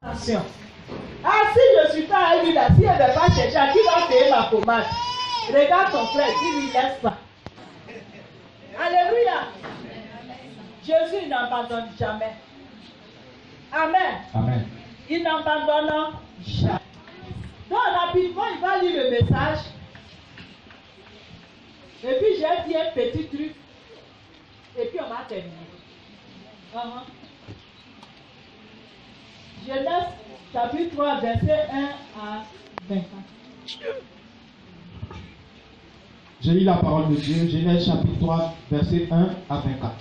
Attention. Ah, si je suis pas à lui là, si elle ne veut pas chercher, qui va payer ma pommade? Regarde ton frère, il lui laisse pas. Alléluia. Jésus n'abandonne jamais. Amen. Amen. Il n'abandonne jamais. Donc rapidement, il va lire le message. Et puis j'ai dit un petit truc. Et puis on va terminer. Genèse chapitre 3, verset 1 à 24. Je lis la parole de Dieu, Genèse chapitre 3, verset 1 à 24.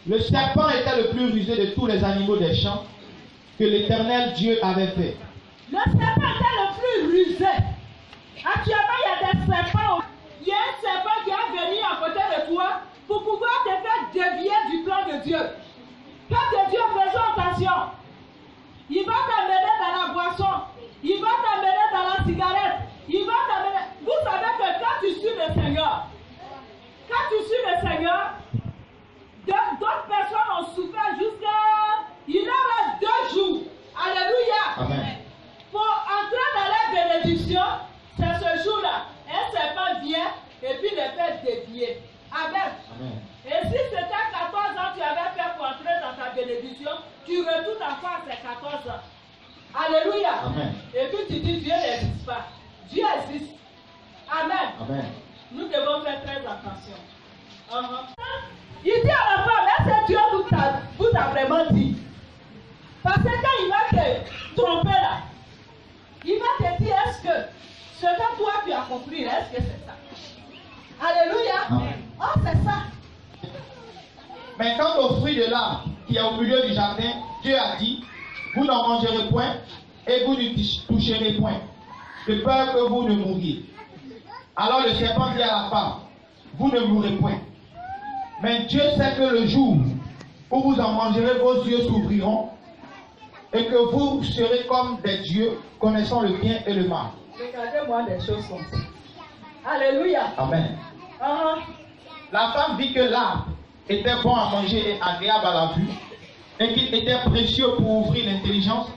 Le serpent était le plus rusé de tous les animaux des champs que l'Éternel Dieu avait fait. Le serpent était le plus rusé. Actuellement, il y a des serpents. Il y a un serpent qui est venu à côté de toi pour pouvoir te faire dévier du plan de Dieu. Quand Dieu faisait attention, il va t'amener dans la boisson, il va t'amener dans la cigarette, il va t'amener. Vous savez que quand tu suis le Seigneur, d'autres personnes ont souffert jusqu'à. Il leur reste 2 jours. Alléluia. Amen. Pour entrer dans la bénédiction, c'est ce jour-là. Un serpent vient et puis les fait dévier. Amen. Amen. Et si c'était 14 ans tu avais fait pour entrer dans ta bénédiction, tu retournes encore à ces 14 ans. Alléluia. Amen. Et puis tu dis Dieu n'existe pas. Dieu existe. Amen. Amen. Nous devons faire très attention. Il dit à la femme, est-ce que Dieu vous a vraiment dit? Parce que quand il va te tromper là, il va te dire, est-ce que ce que toi tu as compris, est-ce que c'est ça? Alléluia. Amen. Oh, c'est ça. Mais quant au fruit de l'arbre qui est au milieu du jardin, Dieu a dit, vous n'en mangerez point et vous ne toucherez point, de peur que vous ne mouriez. Alors le serpent dit à la femme, vous ne mourrez point. Mais Dieu sait que le jour où vous en mangerez, vos yeux s'ouvriront et que vous serez comme des dieux, connaissant le bien et le mal. Regardez-moi des choses comme ça. Alléluia. Amen. La femme vit que l'arbre était bon à manger et agréable à la vue, et qu'il était précieux pour ouvrir l'intelligence.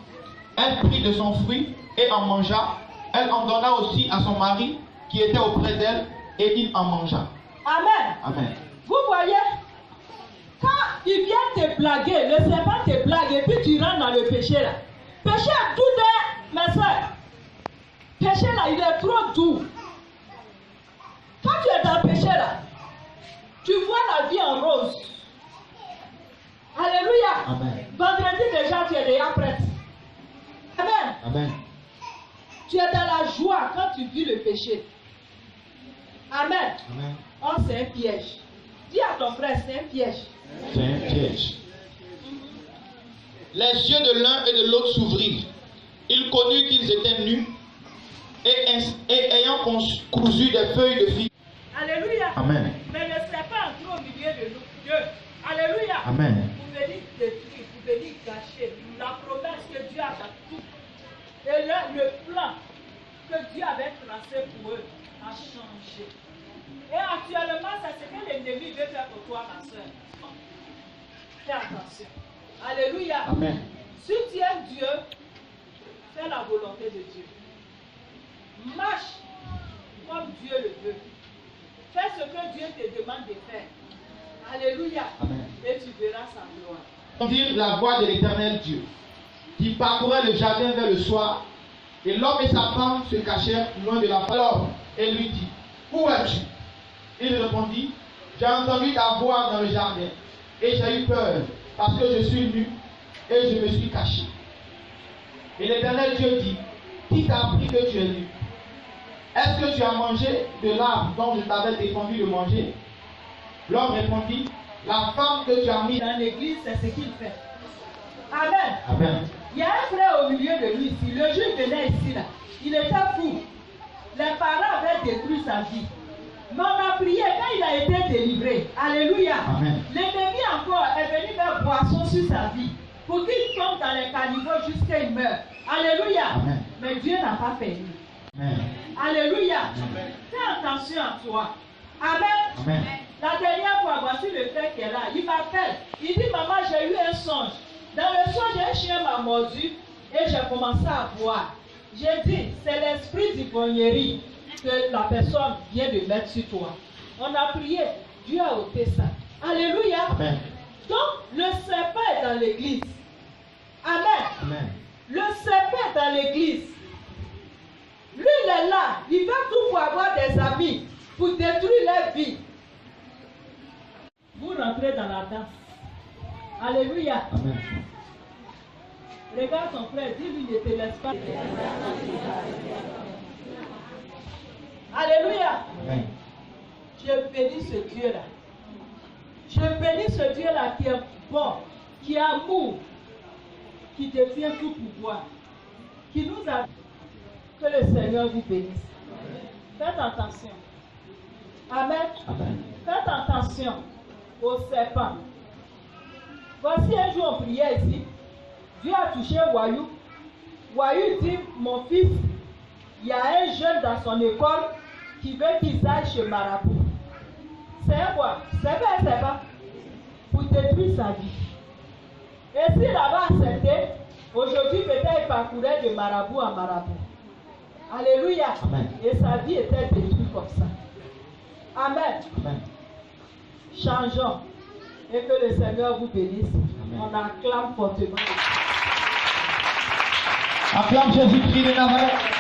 Elle prit de son fruit et en mangea. Elle en donna aussi à son mari qui était auprès d'elle, et il en mangea. Amen. Amen. Vous voyez, quand il vient te blaguer, le serpent te blague et puis tu rentres dans le péché là. Péché est tout mes soeurs. Péché là, il est trop doux. Quand tu es dans le péché là, tu vois la vie en rose. Alléluia. Amen. Vendredi déjà, tu es déjà prête. Amen. Amen. Tu es dans la joie quand tu vis le péché. Amen. Amen. Oh, c'est un piège. Dis à ton frère, c'est un piège. C'est un piège. Les yeux de l'un et de l'autre s'ouvrirent. Ils connurent qu'ils étaient nus et ayant cousu des feuilles de figues. Alléluia. Amen. Mais le serpent entre au milieu de nous. Dieu. Alléluia. Amen. Pour venir détruire, pour venir gâcher la promesse que Dieu a dans tout. Et le plan que Dieu avait tracé pour eux a changé. Et actuellement, c'est ce que l'ennemi veut faire pour toi, ma soeur. Fais attention. Alléluia. Amen. Si tu aimes Dieu, fais la volonté de Dieu. Marche comme Dieu le veut. Fais ce que Dieu te demande de faire. Alléluia. Amen. Et tu verras sa gloire. Entendit la voix de l'Éternel Dieu, qui parcourait le jardin vers le soir, et l'homme et sa femme se cachèrent loin de la femme. Alors, elle lui dit, où es-tu? Il répondit, j'ai entendu ta voix dans le jardin, et j'ai eu peur, parce que je suis nu, et je me suis caché. Et l'Éternel Dieu dit, qui t'a appris que tu es nu? Est-ce que tu as mangé de l'arbre dont je t'avais défendu de manger? L'homme répondit, la femme que tu as mis Dans l'église, c'est ce qu'il fait. Amen. Amen. Il y a un frère au milieu de lui ici. Le jour il venait ici, là. Il était fou. Les parents avaient détruit sa vie. Mais on a prié quand il a été délivré. Alléluia. Amen. L'ennemi encore est venu faire boisson sur sa vie. Pour qu'il tombe dans les caniveaux jusqu'à il meurt. Alléluia. Amen. Mais Dieu n'a pas permis. Amen. Alléluia. Amen. Fais attention à toi. Amen. Amen. La dernière fois, voici le frère qui est là. Il m'appelle. Il dit, maman, j'ai eu un songe. Dans le soir, j'ai un chien m'a mordu et j'ai commencé à voir. J'ai dit, c'est l'esprit d'ivrognerie que la personne vient de mettre sur toi. On a prié, Dieu a ôté ça. Alléluia. Amen. Donc, le serpent est dans l'église. Amen. Amen. Le serpent est dans l'église. Lui, il est là. Il veut tout pour avoir des amis, pour détruire leur vie. Vous rentrez dans la danse. Alléluia. Amen. Regarde ton frère, dis-lui, ne te laisse pas. Alléluia. Amen. Je bénis ce Dieu-là. Je bénis ce Dieu-là qui est bon, qui est amour, qui détient tout pouvoir, qui nous a... Que le Seigneur vous bénisse. Faites attention. Amen. Amen. Faites attention au serpent. Voici un jour on priait ici. Dieu a touché Wayou. Wayou dit, mon fils, il y a un jeune dans son école qui veut qu'il aille chez Marabout. C'est quoi? C'est pas pour détruire sa vie. Et s'il avait accepté, aujourd'hui peut-être il parcourait de marabout en marabout. Alléluia. Amen. Et sa vie était détruite comme ça. Amen. Amen. Changeons. Et que le Seigneur vous bénisse. Amen. On acclame fortement. Acclame Jésus-Christ de Nazareth.